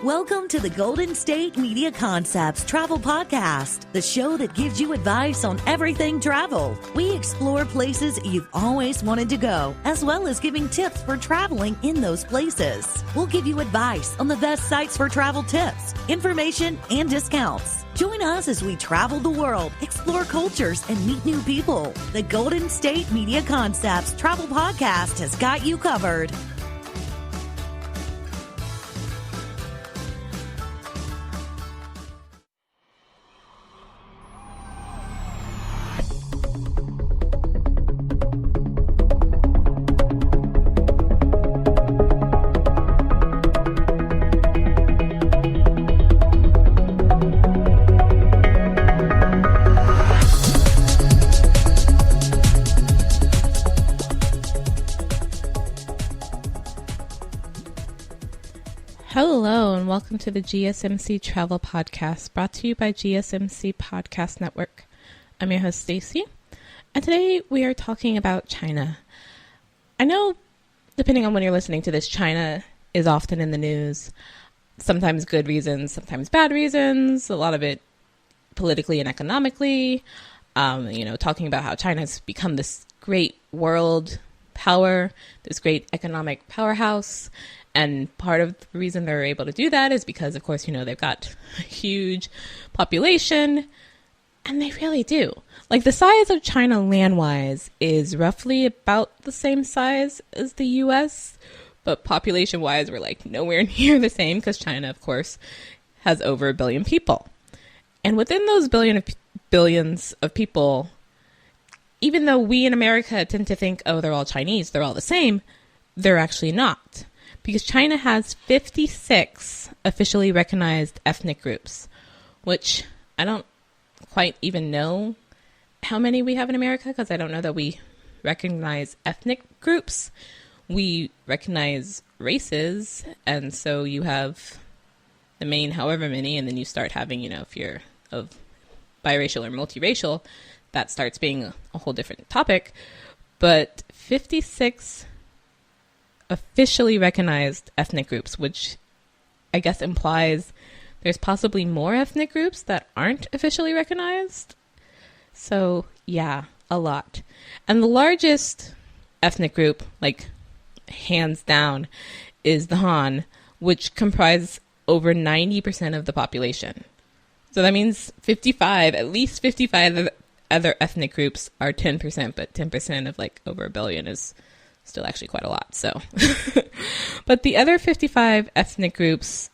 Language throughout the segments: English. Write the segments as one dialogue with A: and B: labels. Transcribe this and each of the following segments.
A: Welcome to the Golden State Media Concepts Travel Podcast, the show that gives you advice on everything travel. We explore places you've always wanted to go, as well as giving tips for traveling in those places. We'll give you advice on the best sites for travel tips, information, and discounts. Join us as we travel the world, explore cultures, and meet new people. The Golden State Media Concepts Travel Podcast has got you covered.
B: Hello and welcome to the GSMC Travel Podcast, brought to you by GSMC Podcast Network. I'm your host, Staci, and today we are talking about China. I know, depending on when you're listening to this, China is often in the news. Sometimes good reasons, sometimes bad reasons, a lot of it politically and economically. Talking about how China's become this great world power, this great economic powerhouse. And part of the reason they're able to do that is because, of course, they've got a huge population, and they really do. Like, the size of China land-wise is roughly about the same size as the U.S., but population-wise, we're, nowhere near the same, because China, of course, has over 1 billion people. And within those billions of people, even though we in America tend to think, oh, they're all Chinese, they're all the same, they're actually not. Because China has 56 officially recognized ethnic groups, which I don't quite even know how many we have in America, because I don't know that we recognize ethnic groups. We recognize races, and so you have the main however many, and then you start having, if you're of biracial or multiracial, that starts being a whole different topic. But 56 officially recognized ethnic groups, which I guess implies there's possibly more ethnic groups that aren't officially recognized. So yeah, a lot. And the largest ethnic group, hands down, is the Han, which comprise over 90% of the population. So that means at least 55 other ethnic groups are 10%, but 10% of over 1 billion is still actually quite a lot. So, but the other 55 ethnic groups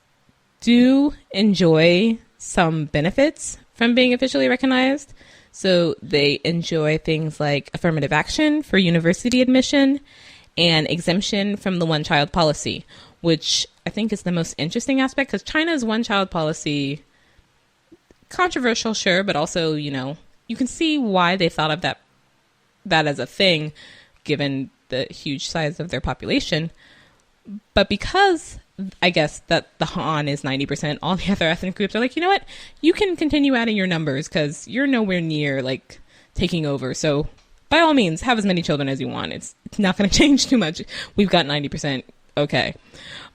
B: do enjoy some benefits from being officially recognized. So they enjoy things like affirmative action for university admission and exemption from the one-child policy, which I think is the most interesting aspect, because China's one-child policy, controversial, sure, but also, you can see why they thought of that as a thing, given the huge size of their population. But because I guess that the Han is 90%, all the other ethnic groups are like, you know what, you can continue adding your numbers because you're nowhere near taking over. So by all means, have as many children as you want. It's not going to change too much. We've got 90%. Okay.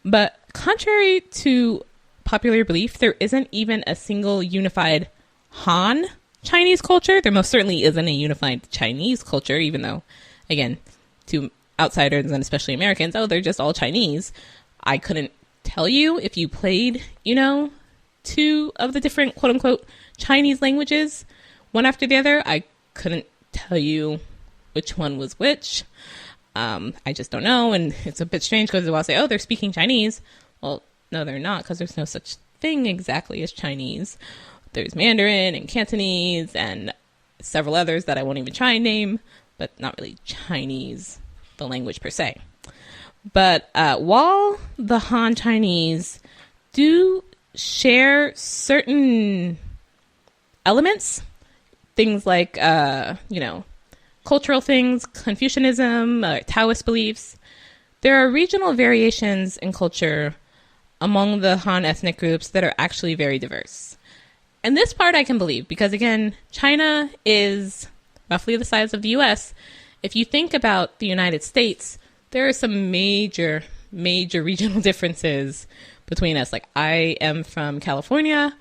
B: But contrary to popular belief, there isn't even a single unified Han Chinese culture. There most certainly isn't a unified Chinese culture, even though, again, to outsiders and especially Americans, oh, they're just all Chinese. I couldn't tell you if you played, two of the different quote unquote Chinese languages, one after the other. I couldn't tell you which one was which. I just don't know. And it's a bit strange because I'll say, oh, they're speaking Chinese. Well, no, they're not, because there's no such thing exactly as Chinese. There's Mandarin and Cantonese and several others that I won't even try and name, but not really Chinese, the language per se. But while the Han Chinese do share certain elements, things like, cultural things, Confucianism, Taoist beliefs, there are regional variations in culture among the Han ethnic groups that are actually very diverse. And this part I can believe, because again, China is roughly the size of the US. If you think about the United States, there are some major regional differences between us. Like, I am from California,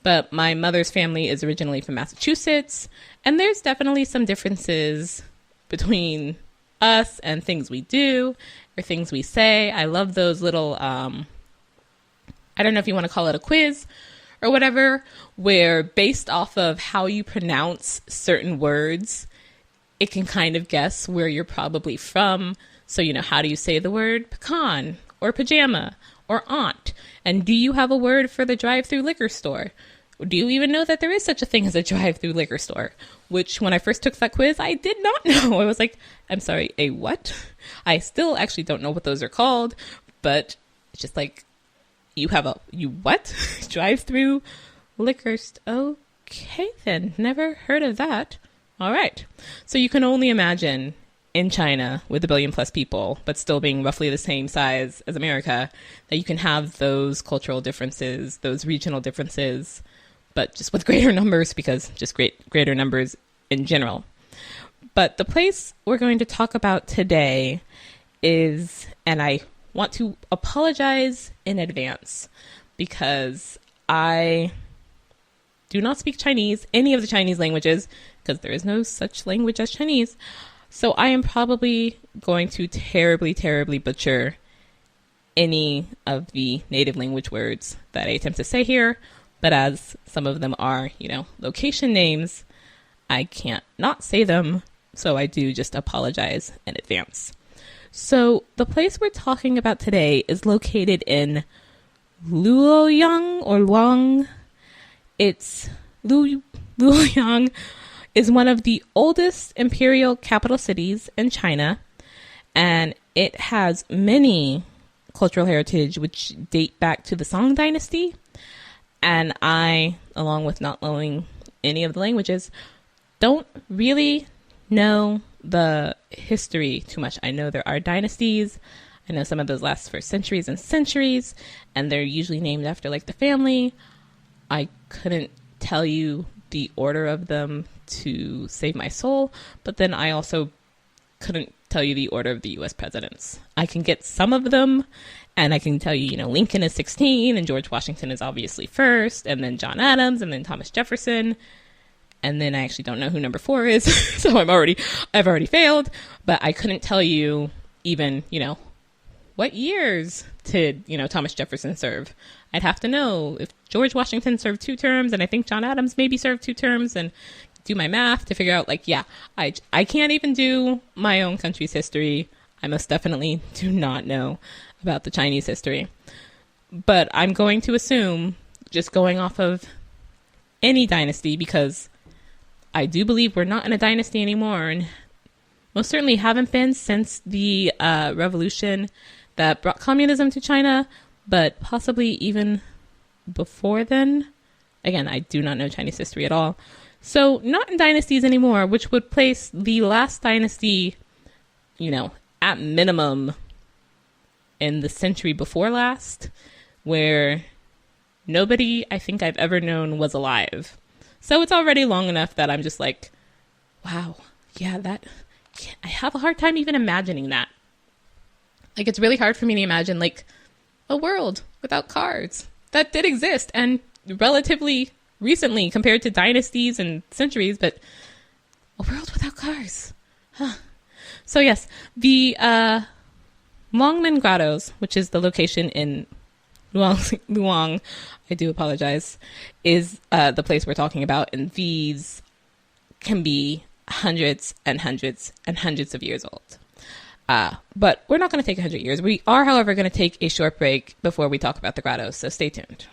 B: but my mother's family is originally from Massachusetts. And there's definitely some differences between us and things we do or things we say. I love those little, I don't know if you want to call it a quiz or whatever, where based off of how you pronounce certain words, it can kind of guess where you're probably from. So, how do you say the word pecan or pajama or aunt? And do you have a word for the drive-through liquor store? Do you even know that there is such a thing as a drive-through liquor store? Which, when I first took that quiz, I did not know. I was like, I'm sorry, a what? I still actually don't know what those are called, but it's just like, you what? Drive-through liquor store? Okay, then. Never heard of that. All right. So you can only imagine in China with 1 billion plus people, but still being roughly the same size as America, that you can have those cultural differences, those regional differences, but just with greater numbers, because just greater numbers in general. But the place we're going to talk about today is, and I want to apologize in advance because I do not speak Chinese, any of the Chinese languages, because there is no such language as Chinese. So I am probably going to terribly, terribly butcher any of the native language words that I attempt to say here. But as some of them are, location names, I can't not say them. So I do just apologize in advance. So the place we're talking about today is located in Luoyang or Luang. It's Luoyang is one of the oldest imperial capital cities in China, and it has many cultural heritage which date back to the Song Dynasty. And I, along with not knowing any of the languages, don't really know the history too much. I know there are dynasties. I know some of those last for centuries and centuries, and they're usually named after like the family. I couldn't tell you the order of them to save my soul, but then I also couldn't tell you the order of the U.S. presidents. I can get some of them, and I can tell you, Lincoln is 16, and George Washington is obviously first, and then John Adams, and then Thomas Jefferson, and then I actually don't know who number 4 is, so I've already failed, but I couldn't tell you even, what years did, Thomas Jefferson serve. I'd have to know if George Washington served 2 terms, and I think John Adams maybe served 2 terms, and do my math to figure out, I can't even do my own country's history. I most definitely do not know about the Chinese history. But I'm going to assume, just going off of any dynasty, because I do believe we're not in a dynasty anymore, and most certainly haven't been since the revolution that brought communism to China, but possibly even before then. Again, I do not know Chinese history at all. So not in dynasties anymore, which would place the last dynasty, at minimum in the century before last, where nobody I think I've ever known was alive. So it's already long enough that I'm just like, wow, yeah, I have a hard time even imagining that. Like, it's really hard for me to imagine, a world without cars. That did exist, and relatively recently compared to dynasties and centuries, but a world without cars. Huh. So yes, the Longmen Grottoes, which is the location in Luang, I do apologize, is the place we're talking about, and these can be hundreds and hundreds and hundreds of years old. But we're not going to take 100 years. We are, however, going to take a short break before we talk about the grottos, so stay tuned.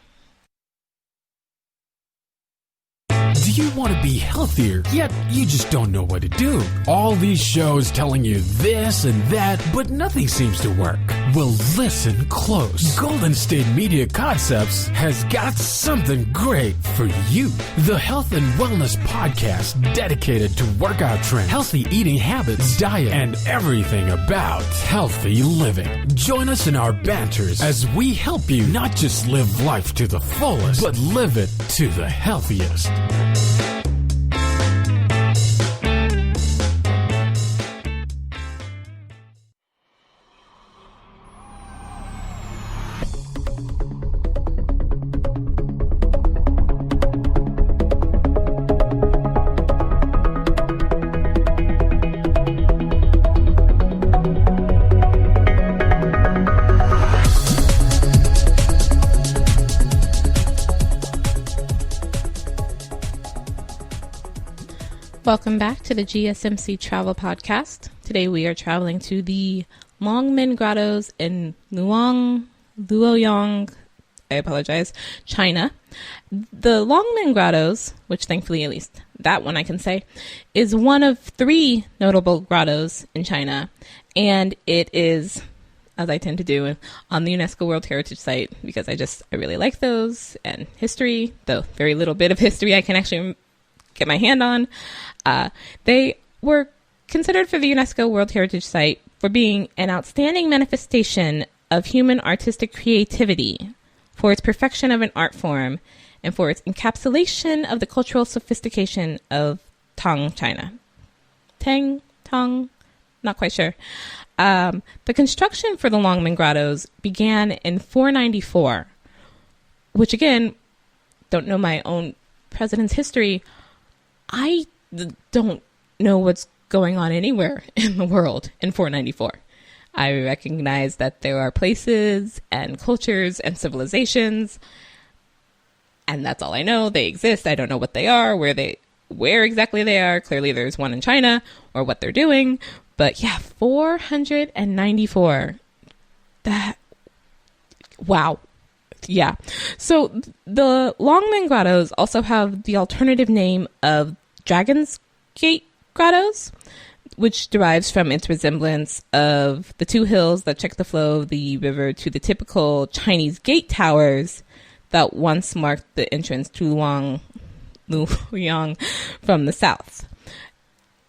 C: Do you want to be healthier, yet you just don't know what to do? All these shows telling you this and that, but nothing seems to work. Well, listen close. Golden State Media Concepts has got something great for you. The Health and Wellness Podcast dedicated to workout trends, healthy eating habits, diet, and everything about healthy living. Join us in our banters as we help you not just live life to the fullest, but live it to the healthiest.
B: Welcome back to the GSMC Travel Podcast. Today we are traveling to the Longmen Grottoes in Luoyang, I apologize, China. The Longmen Grottoes, which thankfully at least that one I can say, is one of 3 notable grottos in China. And it is, as I tend to do, on the UNESCO World Heritage Site because I really like those, and history, though very little bit of history I can actually get my hand on. They were considered for the UNESCO World Heritage Site for being an outstanding manifestation of human artistic creativity, for its perfection of an art form, and for its encapsulation of the cultural sophistication of Tang China. Tang, not quite sure. The construction for the Longmen Grottoes began in 494, which again, don't know my own president's history. I don't know what's going on anywhere in the world in 494. I recognize that there are places and cultures and civilizations, and that's all I know. They exist. I don't know what they are, where exactly they are. Clearly there's one in China, or what they're doing. But yeah, 494. Wow. Yeah. So the Longmen Grottoes also have the alternative name of Dragon's Gate Grottoes, which derives from its resemblance of the 2 hills that check the flow of the river to the typical Chinese gate towers that once marked the entrance to Luoyang from the south.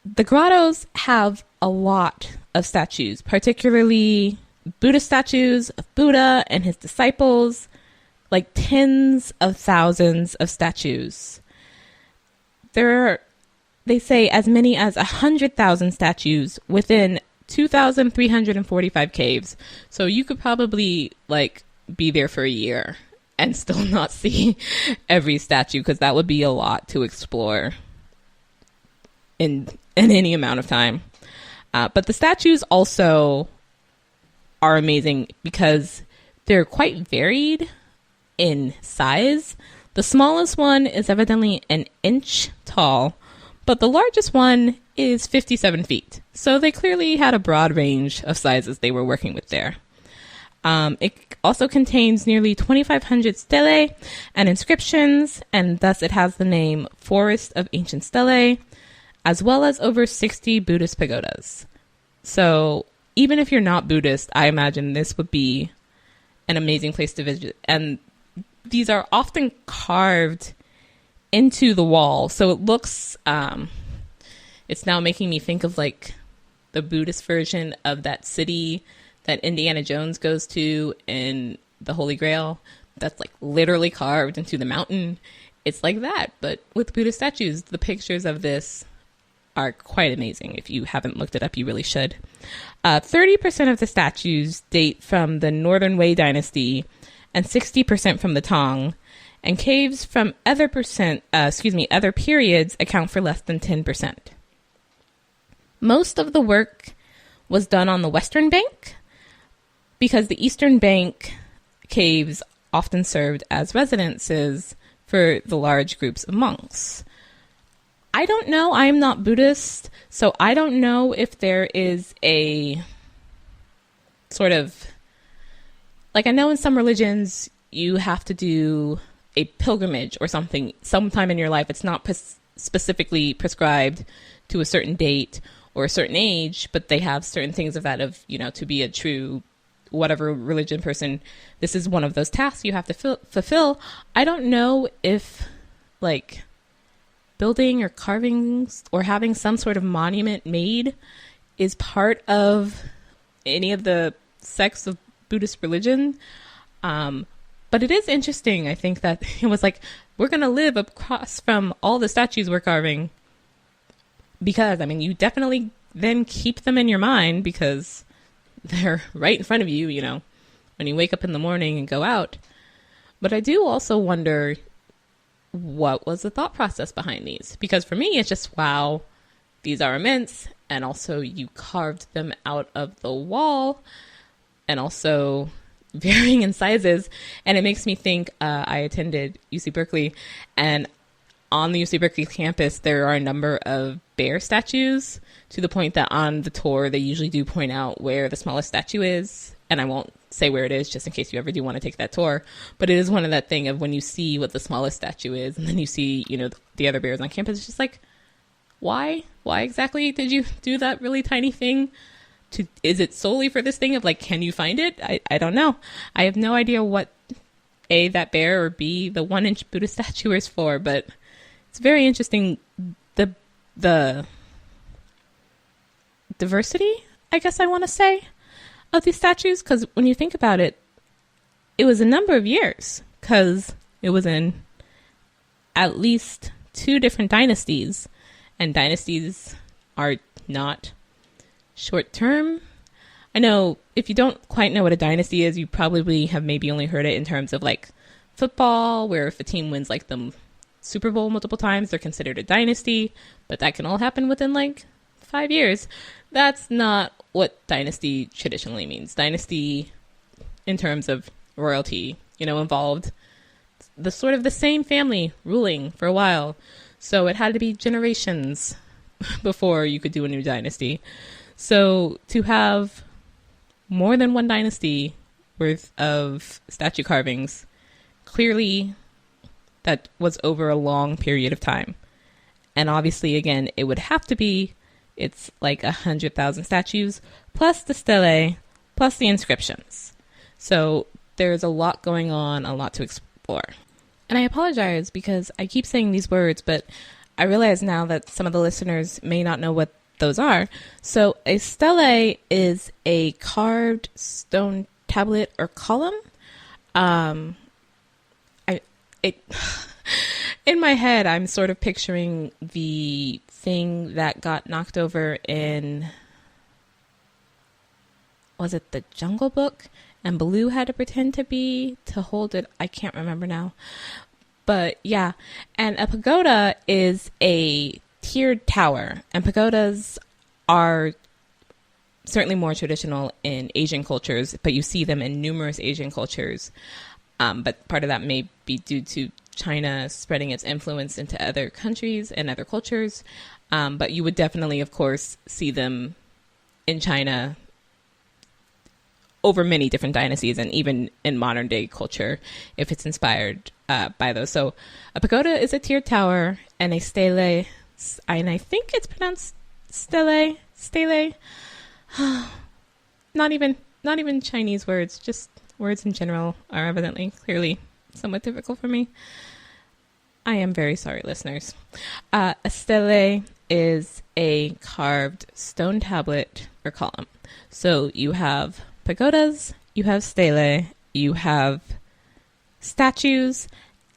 B: The grottos have a lot of statues, particularly Buddhist statues of Buddha and his disciples, like tens of thousands of statues. There are, they say, as many as 100,000 statues within 2,345 caves. So you could probably be there for a year and still not see every statue, because that would be a lot to explore in any amount of time. But the statues also are amazing because they're quite varied in size. The smallest one is evidently an inch tall, but the largest one is 57 feet. So they clearly had a broad range of sizes they were working with there. It also contains nearly 2,500 stelae and inscriptions, and thus it has the name Forest of Ancient Stelae, as well as over 60 Buddhist pagodas. So even if you're not Buddhist, I imagine this would be an amazing place to visit. And these are often carved into the wall. So it looks, it's now making me think of the Buddhist version of that city that Indiana Jones goes to in the Holy Grail. That's literally carved into the mountain. It's like that, but with Buddhist statues. The pictures of this are quite amazing. If you haven't looked it up, you really should. 30% of the statues date from the Northern Wei dynasty and 60% from the Tang, and caves from other periods account for less than 10%. Most of the work was done on the western bank because the eastern bank caves often served as residences for the large groups of monks. I don't know. I am not Buddhist, so I don't know if there is a sort of, I know in some religions you have to do a pilgrimage or something sometime in your life. It's not specifically prescribed to a certain date or a certain age, but they have certain things of that to be a true whatever religion person, this is one of those tasks you have to fulfill. I don't know if building or carving or having some sort of monument made is part of any of the sects of Buddhist religion. But it is interesting, I think, that it was we're going to live across from all the statues we're carving. Because, you definitely then keep them in your mind because they're right in front of you, when you wake up in the morning and go out. But I do also wonder, what was the thought process behind these? Because for me, it's just, wow, these are immense. And also you carved them out of the wall and also varying in sizes. And it makes me think, I attended UC Berkeley, and on the UC Berkeley campus, there are a number of bear statues, to the point that on the tour, they usually do point out where the smallest statue is. And I won't say where it is, just in case you ever do want to take that tour. But it is one of that thing of when you see what the smallest statue is, and then you see, the other bears on campus, it's just like, why? Why exactly did you do that really tiny thing? Is it solely for this thing of like, can you find it? I don't know. I have no idea what A, that bear, or B, the 1-inch Buddha statue is for, but it's very interesting. The diversity, I guess I want to say, of these statues, because when you think about it, it was a number of years, because it was in at least 2 different dynasties, and dynasties are not short term. I know if you don't quite know what a dynasty is, you probably have maybe only heard it in terms of like football, where if a team wins like the Super Bowl multiple times, they're considered a dynasty, but that can all happen within like 5 years. That's not what dynasty traditionally means. Dynasty, in terms of royalty, involved the sort of the same family ruling for a while. So it had to be generations before you could do a new dynasty. So to have more than one dynasty worth of statue carvings, clearly that was over a long period of time. And obviously, again, it would have to be, it's like 100,000 statues, plus the stelae, plus the inscriptions. So there's a lot going on, a lot to explore. And I apologize because I keep saying these words, but I realize now that some of the listeners may not know what those are. So a stele is a carved stone tablet or column. In my head, I'm sort of picturing the thing that got knocked over in, was it the Jungle Book? And Baloo had to pretend to hold it. I can't remember now. But yeah, and a pagoda is a tiered tower, and pagodas are certainly more traditional in Asian cultures, but you see them in numerous Asian cultures. But part of that may be due to China spreading its influence into other countries and other cultures. But you would definitely, of course, see them in China over many different dynasties, and even in modern day culture, if it's inspired by those. So a pagoda is a tiered tower, and a stele, and I think it's pronounced stele. Not even Chinese words, just words in general are evidently, clearly, somewhat difficult for me. I am very sorry, listeners. A stele is a carved stone tablet or column. So you have pagodas, you have stele, you have statues,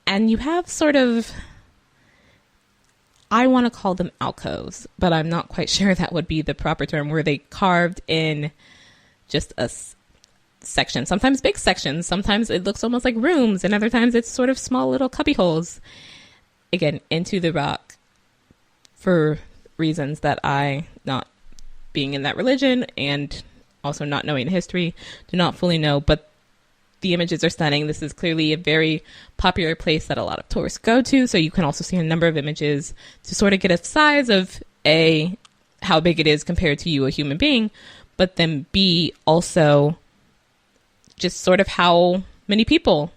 B: and you have sort of, I want to call them alcoves, but I'm not quite sure that would be the proper term, where they carved in just a section, sometimes big sections, sometimes it looks almost like rooms, and other times it's sort of small little cubby holes, again, into the rock, for reasons that I, not being in that religion and also not knowing the history, do not fully know, but the images are stunning. This is clearly a very popular place that a lot of tourists go to, so you can also see a number of images to sort of get a size of A, how big it is compared to you, a human being, but then B, also just sort of how many people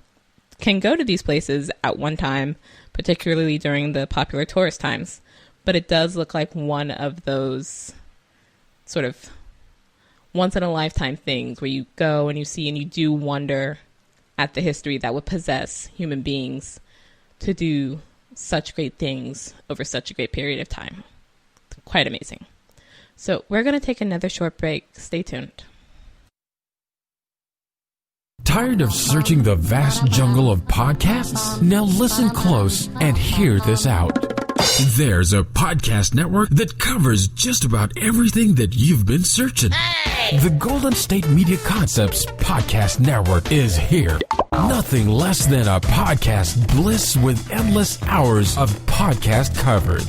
B: can go to these places at one time, particularly during the popular tourist times. But it does look like one of those sort of once-in-a-lifetime things where you go and you see and you do wonder at the history that would possess human beings to do such great things over such a great period of time. Quite amazing. So we're going to take another short break. Stay tuned.
C: Tired of searching the vast jungle of podcasts? Now listen close and hear this out. There's a podcast network that covers just about everything that you've been searching. Hey! The Golden State Media Concepts Podcast Network is here. Nothing less than a podcast bliss with endless hours of podcast coverage.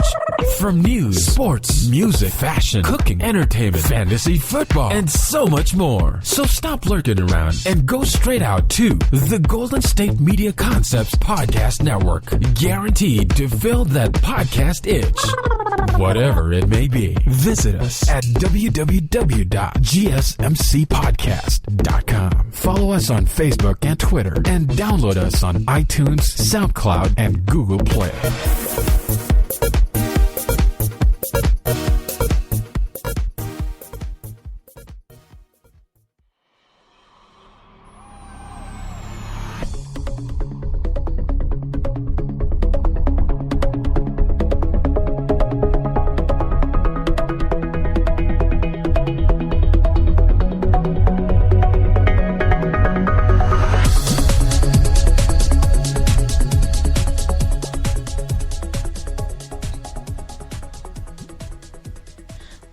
C: From news, sports, music, fashion, cooking, entertainment, fantasy, football, and so much more. So stop lurking around and go straight out to the Golden State Media Concepts Podcast Network. Guaranteed to fill that podcast itch. Whatever it may be. Visit us at www.gsmcpodcast.com. Follow us on Facebook and Twitter, and download us on iTunes, SoundCloud, and Google Play.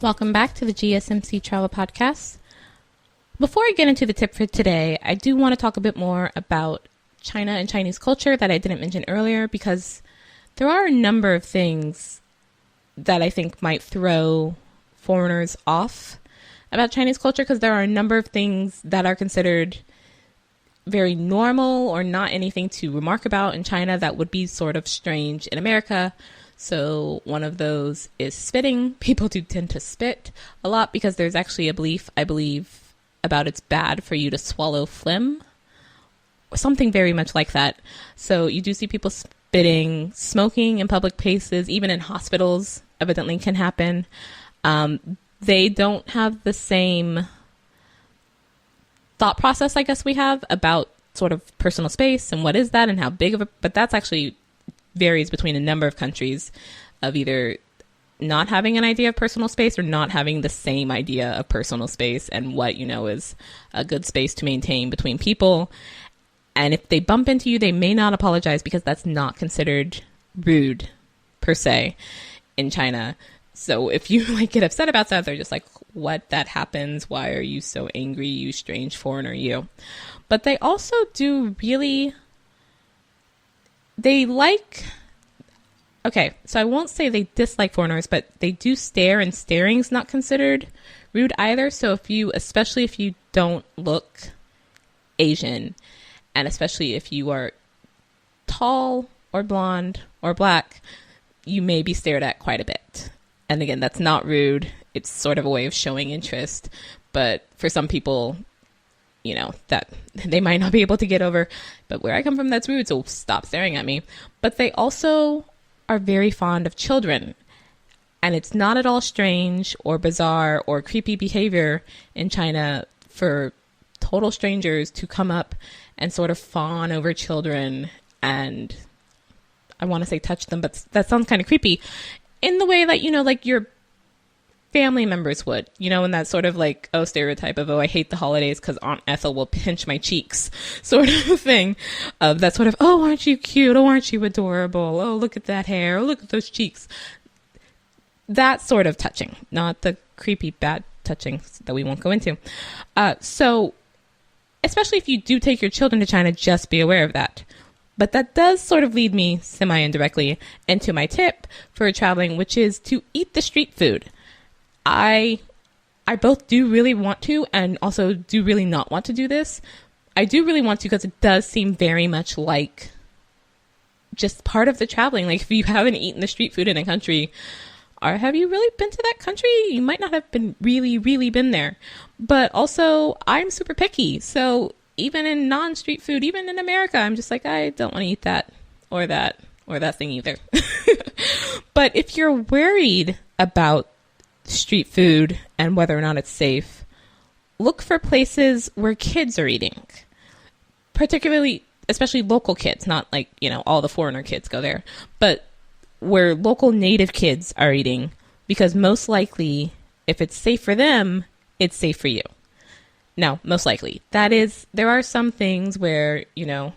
B: Welcome back to the GSMC Travel Podcast. Before I get into the tip for today, I do want to talk a bit more about China and Chinese culture that I didn't mention earlier, because there are a number of things that I think might throw foreigners off about Chinese culture, because there are a number of things that are considered very normal or not anything to remark about in China that would be sort of strange in America. So one of those is spitting. People do tend to spit a lot because there's actually a belief, I believe, about it's bad for you to swallow phlegm or something very much like that. So you do see people spitting. Smoking in public places, even in hospitals, evidently can happen. They don't have the same thought process, I guess, we have about sort of personal space and what is that and how big of a, but that's actually varies between a number of countries of either not having an idea of personal space or not having the same idea of personal space and what, you know, is a good space to maintain between people. And if they bump into you, they may not apologize because that's not considered rude per se in China. So if you like get upset about that, they're just like, what, that happens? Why are you so angry, you strange foreigner, you? But they also do really, they like, okay, so I won't say they dislike foreigners, but they do stare, and staring's not considered rude either. So if you, especially if you don't look Asian, and especially if you are tall or blonde or black, you may be stared at quite a bit. And again, that's not rude. It's sort of a way of showing interest. But for some people, you know, that they might not be able to get over. But where I come from, that's rude, so stop staring at me. But they also are very fond of children. And it's not at all strange or bizarre or creepy behavior in China for total strangers to come up and sort of fawn over children and, I want to say touch them, but that sounds kind of creepy, in the way that, you know, like your family members would, you know, in that sort of like, oh, stereotype of, oh, I hate the holidays because Aunt Ethel will pinch my cheeks sort of thing. That sort of, oh, aren't you cute? Oh, aren't you adorable? Oh, look at that hair. Oh, look at those cheeks. That sort of touching, not the creepy bad touching that we won't go into. So especially if you do take your children to China, just be aware of that. But that does sort of lead me semi-indirectly into my tip for traveling, which is to eat the street food. I both do really want to and also do really not want to do this. I do really want to because it does seem very much like just part of the traveling. Like if you haven't eaten the street food in a country, or have you really been to that country? You might not have been really been there. But also, I'm super picky. So even in non-street food, even in America, I'm just like, I don't want to eat that or that thing either. But if you're worried about street food and whether or not it's safe, look for places where kids are eating. Particularly, especially local kids, not like, you know, all the foreigner kids go there, but where local native kids are eating, because most likely, if it's safe for them, it's safe for you. Now, most likely. That is, there are some things where, you know,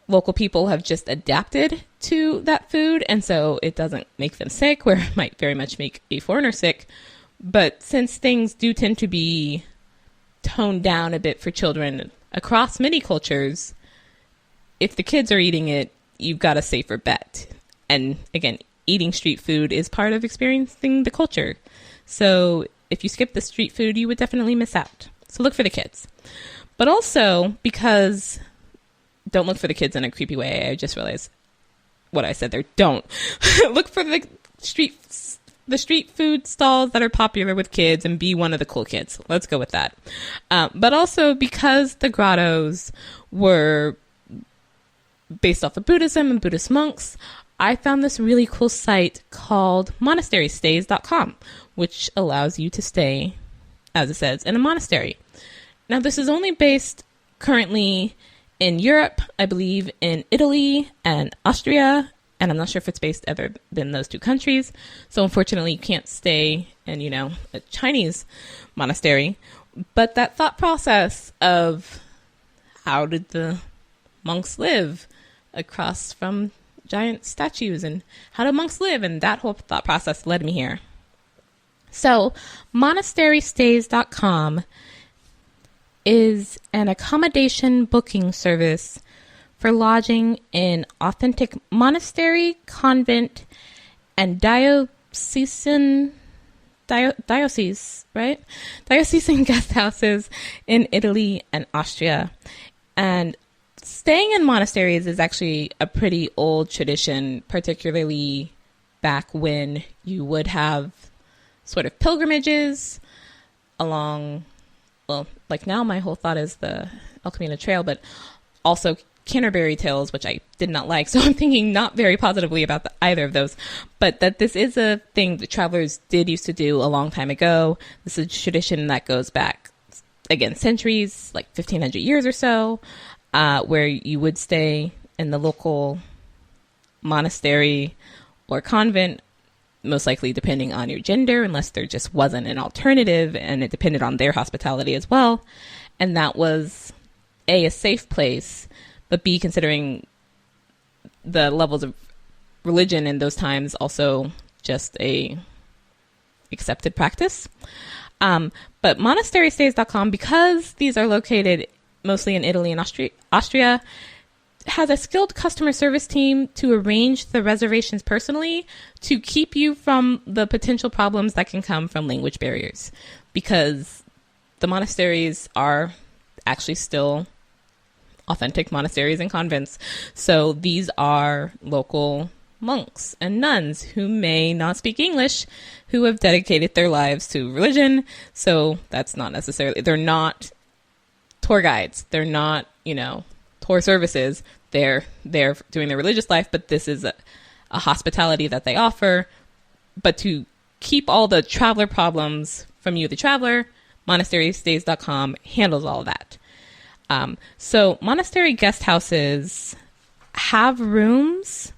B: local people have just adapted to that food, and so it doesn't make them sick, where it might very much make a foreigner sick. But since things do tend to be toned down a bit for children across many cultures, if the kids are eating it, you've got a safer bet. And again, eating street food is part of experiencing the culture. So if you skip the street food, you would definitely miss out. So look for the kids. But also, because don't look for the kids in a creepy way. I just realized what I said there. Don't. Look for the street food stalls that are popular with kids and be one of the cool kids. Let's go with that. But also because the grottos were based off of Buddhism and Buddhist monks, I found this really cool site called monasterystays.com, which allows you to stay, as it says, in a monastery. Now, this is only based currently in Europe, I believe in Italy and Austria, and I'm not sure if it's based other than those two countries. So unfortunately, you can't stay in, a Chinese monastery. But that thought process of how did the monks live across from giant statues, and how do monks live, and that whole thought process led me here. So monasterystays.com is an accommodation booking service for lodging in authentic monastery, convent, and diocesan guest houses in Italy and Austria. And staying in monasteries is actually a pretty old tradition, particularly back when you would have sort of pilgrimages along, well, like now my whole thought is the El Camino Trail, but also Canterbury Tales, which I did not like. So I'm thinking not very positively about either of those, but that this is a thing that travelers did used to do a long time ago. This is a tradition that goes back, again, centuries, like 1500 years or so, where you would stay in the local monastery or convent, most likely depending on your gender, unless there just wasn't an alternative, and it depended on their hospitality as well. And that was a safe place, but B, considering the levels of religion in those times, also just a accepted practice. But monasterystays.com, because these are located mostly in Italy and Austria, has a skilled customer service team to arrange the reservations personally to keep you from the potential problems that can come from language barriers, because the monasteries are actually still authentic monasteries and convents. So these are local monks and nuns who may not speak English, who have dedicated their lives to religion. So that's not necessarily, they're not tour guides. They're not, tour services. They're doing their religious life, but this is a hospitality that they offer. But to keep all the traveler problems from you, the traveler, monasterystays.com handles all of that. So monastery guest houses have rooms.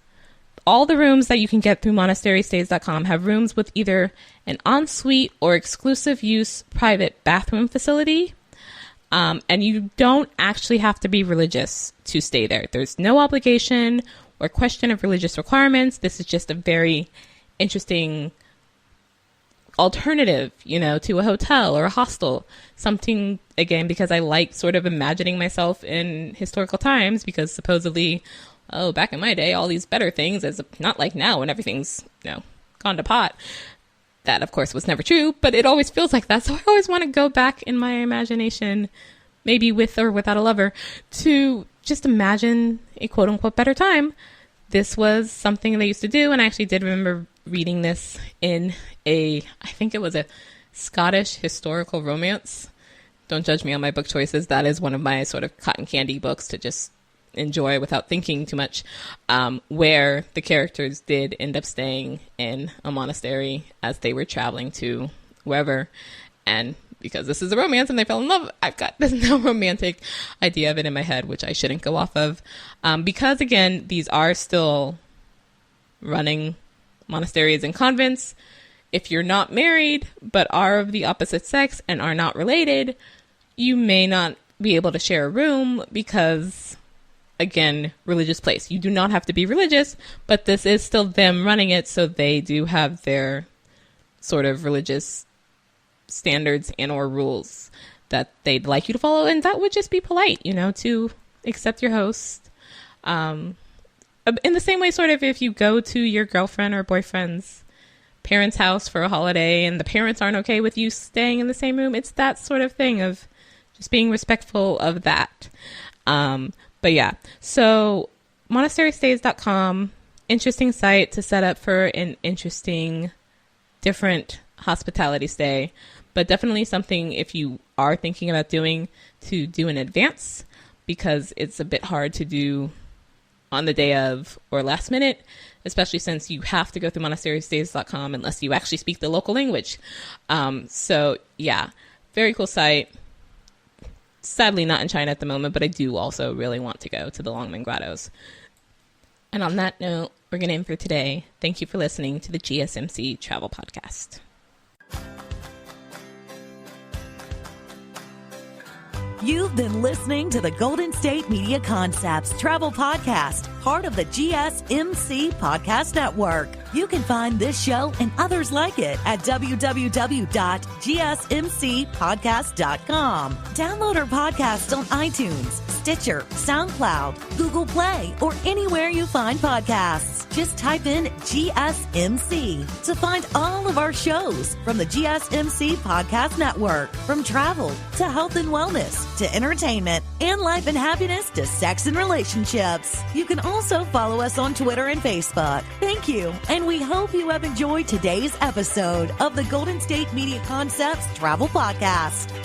B: All the rooms that you can get through monasterystays.com have rooms with either an ensuite or exclusive use private bathroom facility. And you don't actually have to be religious to stay there. There's no obligation or question of religious requirements. This is just a very interesting alternative, to a hotel or a hostel. Something, again, because I like sort of imagining myself in historical times, because supposedly, back in my day, all these better things, as not like now when everything's, gone to pot. That, of course, was never true, but it always feels like that. So I always want to go back in my imagination, maybe with or without a lover, to just imagine a quote-unquote better time. This was something they used to do, and I actually did remember reading this in I think it was a Scottish historical romance. Don't judge me on my book choices. That is one of my sort of cotton candy books to just enjoy without thinking too much, where the characters did end up staying in a monastery as they were traveling to wherever. And because this is a romance and they fell in love, I've got this no romantic idea of it in my head, which I shouldn't go off of. Because, again, these are still running monasteries and convents. If you're not married but are of the opposite sex and are not related, you may not be able to share a room because, again, religious place. You do not have to be religious, but this is still them running it, so they do have their sort of religious standards and or rules that they'd like you to follow, and that would just be polite, to accept your host. in the same way, sort of, if you go to your girlfriend or boyfriend's parents' house for a holiday and the parents aren't okay with you staying in the same room, it's that sort of thing of just being respectful of that. But yeah, so monasterystays.com, interesting site to set up for an interesting, different hospitality stay, but definitely something if you are thinking about doing, to do in advance, because it's a bit hard to do on the day of or last minute, especially since you have to go through monasterystays.com unless you actually speak the local language. So yeah, very cool site. Sadly not in China at the moment, but I do also really want to go to the Longmen Grottoes. And on that note, we're going to end for today. Thank you for listening to the GSMC Travel Podcast.
A: You've been listening to the Golden State Media Concepts Travel Podcast, part of the GSMC Podcast Network. You can find this show and others like it at www.gsmcpodcast.com. Download our podcast on iTunes, Stitcher, SoundCloud, Google Play, or anywhere you find podcasts. Just type in GSMC to find all of our shows from the GSMC Podcast Network. From travel to health and wellness to entertainment and life and happiness to sex and relationships. You can also follow us on Twitter and Facebook. Thank you, and we hope you have enjoyed today's episode of the Golden State Media Concepts Travel Podcast.